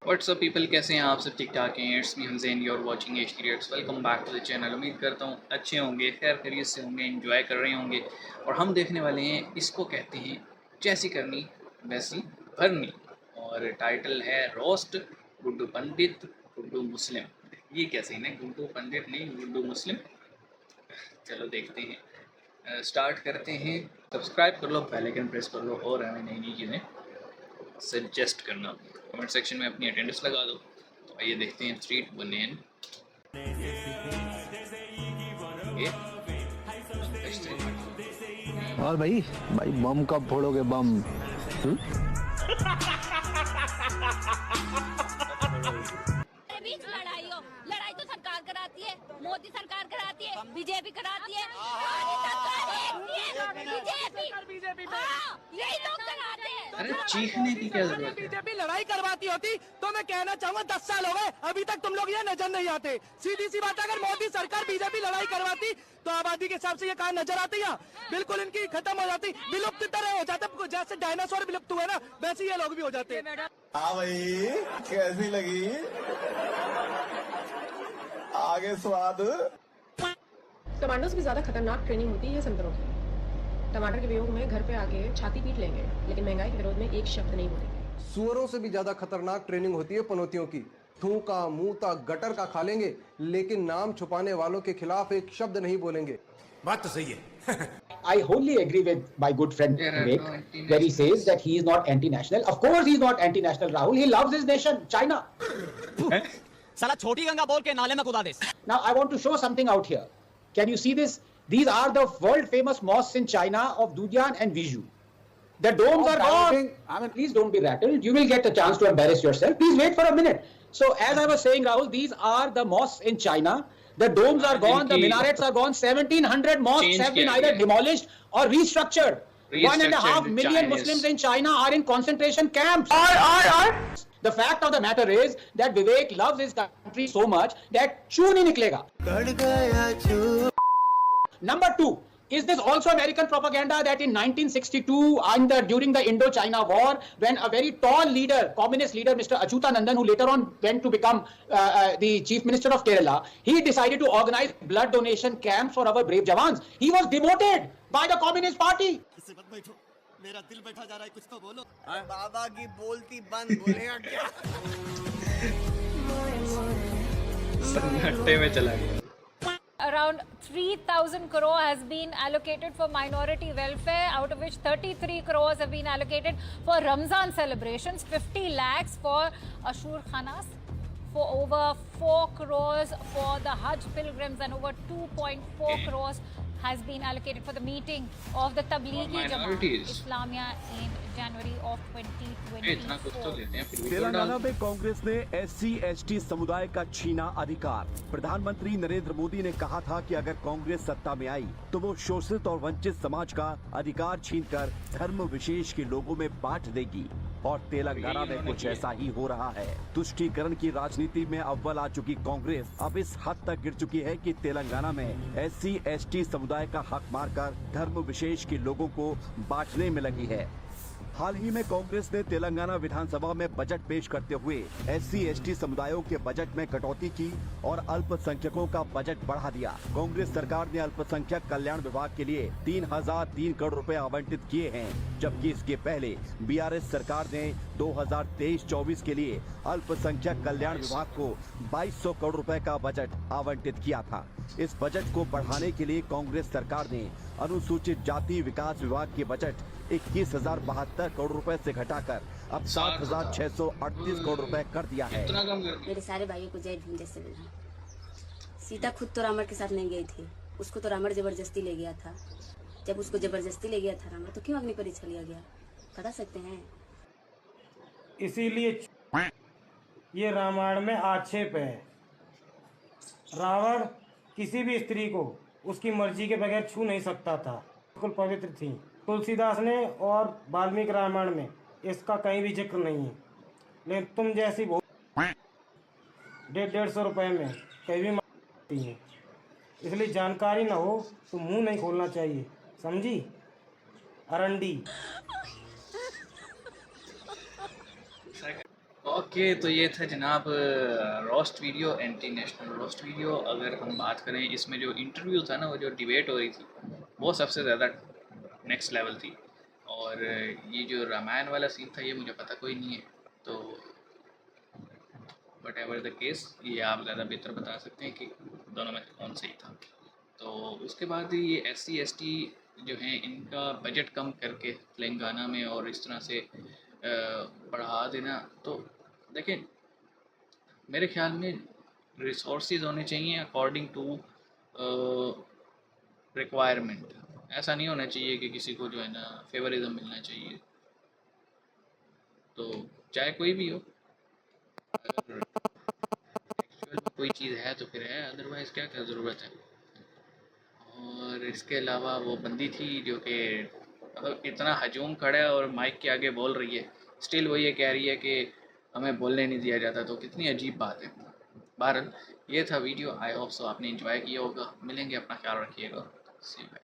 WhatsApp people, कैसे हैं आप सब? ठीक ठाक हैं? It's me Hamzain, you are watching H T reacts. Welcome back to the channel. उम्मीद करता हूँ अच्छे होंगे, खैर खैरियत से होंगे, एंजॉय कर रहे होंगे। और हम देखने वाले हैं, इसको कहते हैं जैसी करनी वैसी भरनी। और टाइटल है रोस्ट गुड्डू पंडित गुड्डू मुस्लिम। ये क्या सीन है? गुड्डू पंडित नहीं, गुड्डू मुस्लिम। चलो देखते हैं, स्टार्ट करते हैं। सब्सक्राइब कर लो, बेल आइकन प्रेस कर लो और हमें नई नई चीज़ें सजेस्ट करना। कमेंट सेक्शन में अपनी अटेंडेंस लगा दो। तो आइए देखते हैं। स्ट्रीट बनियन और भाई बम कब फोड़ोगे बम? बीच लड़ाई हो, लड़ाई तो सरकार कराती है, मोदी सरकार कराती है, बीजेपी कराती है, बीजेपी यही लोग कराते हैं। अरे चीखने की क्या जरूरत है? बीजेपी लड़ाई करवाती होती तो मैं कहना चाहूंगा 10 साल हो गए अभी तक तुम लोग ये नजर नहीं आते। सीधी सी बात है, अगर मोदी सरकार बीजेपी लड़ाई करवाती तो आबादी के हिसाब से ये कहा नजर आती है, बिल्कुल इनकी खत्म हो जाती, विलुप्त तरह हो जाते। जैसे डायनासोर विलुप्त हुए ना, वैसे ये लोग भी हो जाते। हाँ भाई, कैसी लगी? आगे स्वाद। टमाटो से भी ज्यादा खतरनाक ट्रेनिंग होती है संतरों की। टमाटर के वियोग में घर पे आके छाती पीट लेंगे, लेकिन महंगाई के विरोध में एक शब्द नहीं बोलेंगे। सुअरों से भी ज्यादा खतरनाक ट्रेनिंग होती है पनौतियों की। थूका मुंहता गटर का खा लेंगे, लेकिन नाम छुपाने वालों के खिलाफ एक शब्द नहीं बोलेंगे। बात तो सही है। I wholly agree with my good friend Vivek, where he says that he is not anti-national. Of course he is not anti-national, Rahul. He loves his nation, China. साला छोटी गंगा बोल के नाले में कूदा दे। Now I want to show something out here. Can you see this? These are the world famous mosques in China of Dujian and Vizhu. The domes are gone. I mean, please don't be rattled. You will get a chance to embarrass yourself. Please wait for a minute. So as I was saying, Rahul, these are the mosques in China. The domes are gone, the minarets are gone. 1700 mosques have been either demolished or restructured. 1.5 million Muslims in China are in concentration camps. The fact of the matter is that Vivek loves his country so much that chew nahi niklega. Number 2. Is this also American propaganda that in 1962 during the Indo-China war, when a very tall leader, communist leader, Mr. Achyutanandan, who later on went to become the chief minister of Kerala, he decided to organize blood donation camps for our brave jawans. He was demoted by the Communist Party. मेरा दिल बैठा जा रहा है, कुछ तो बोलो। बाबा की बोलती बंद, बोलेगा क्या? सन्नाटे में चला गया। Around 3,000 crore has been allocated for minority welfare, out of which 33 crores have been allocated for Ramzan celebrations, 50 lakhs for Ashur Khanas, for over 4 crores for the Hajj pilgrims, and over 2.4 crores has been allocated for the meeting of the Tablighi Jamaat Islamia in January of 2024. Telangana में कांग्रेस ने SC/ST समुदाय का छीना अधिकार। प्रधानमंत्री नरेंद्र मोदी ने कहा था कि अगर कांग्रेस सत्ता में आई तो वो शोषित और वंचित समाज का अधिकार छीनकर धर्म विशेष के लोगों में बांट देगी। और तेलंगाना में कुछ ऐसा ही हो रहा है। तुष्टीकरण की राजनीति में अव्वल आ चुकी कांग्रेस अब इस हद तक गिर चुकी है कि तेलंगाना में SC/ST समुदाय का हक मारकर धर्म विशेष के लोगों को बांटने में लगी है। हाल ही में कांग्रेस ने तेलंगाना विधानसभा में बजट पेश करते हुए SC/ST समुदायों के बजट में कटौती की और अल्पसंख्यकों का बजट बढ़ा दिया। कांग्रेस सरकार ने अल्पसंख्यक कल्याण विभाग के लिए 3,003 करोड़ रुपए आवंटित किए हैं, जबकि इसके पहले BRS सरकार ने 2023-24 के लिए अल्पसंख्यक कल्याण विभाग को 2,200 करोड़ रुपए का बजट आवंटित किया था। इस बजट को बढ़ाने के लिए कांग्रेस सरकार ने अनुसूचित जाति विकास विभाग के बजट 21,072 करोड़ रुपए से घटाकर अब 7,638 करोड़ रुपए कर दिया है। मेरे सारे भाइयों को जय भीम जैसे बोला। सीता खुद तो रावण के साथ नहीं गई थी, उसको तो रावण जबरदस्ती ले गया था। जब उसको जबरदस्ती ले गया था रावण, तो क्यों अग्नि परीक्षा लिया गया, बता सकते हैं? इसीलिए ये रामायण में आक्षेप है। रावण किसी भी स्त्री को उसकी मर्जी के बगैर छू नहीं सकता था, बिल्कुल पवित्र थी। तुलसीदास ने और वाल्मीकि रामायण में इसका कहीं भी जिक्र नहीं है। लेकिन तुम जैसी बहुत 150 रुपये में कहीं भी मारती है, इसलिए जानकारी ना हो तो मुंह नहीं खोलना चाहिए, समझी? अरंडी। ओके, तो ये था जनाब roast video, anti national roast video. अगर हम बात करें इसमें जो इंटरव्यू था ना, वो जो डिबेट हो रही थी वो सबसे ज़्यादा नेक्स्ट लेवल थी। और ये जो रामायण वाला सीन था ये मुझे पता कोई नहीं है, तो वट एवर द केस ये आप ज़्यादा बेहतर बता सकते हैं कि दोनों में कौन सही था। तो उसके बाद ये SC ST जो हैं इनका बजट कम करके तेलंगाना में और इस तरह से बढ़ा देना, तो देखें मेरे ख्याल में रिसोर्सेज होने चाहिए अकॉर्डिंग टू रिक्वायरमेंट। ऐसा नहीं होना चाहिए कि किसी को जो है ना फेवरिज्म मिलना चाहिए, तो चाहे कोई भी हो, अगर एक्चुअल में कोई चीज़ है तो फिर है, अदरवाइज़ क्या क्या ज़रूरत है। और इसके अलावा वो बंदी थी जो कि मतलब इतना हजूम खड़ा है और माइक के आगे बोल रही है, स्टिल वो ये कह रही है कि हमें बोलने नहीं दिया जाता, तो कितनी अजीब बात है। बहरहाल ये था वीडियो, आई होप सो आपने एंजॉय किया होगा। मिलेंगे, अपना ख्याल रखिएगा। सी यू।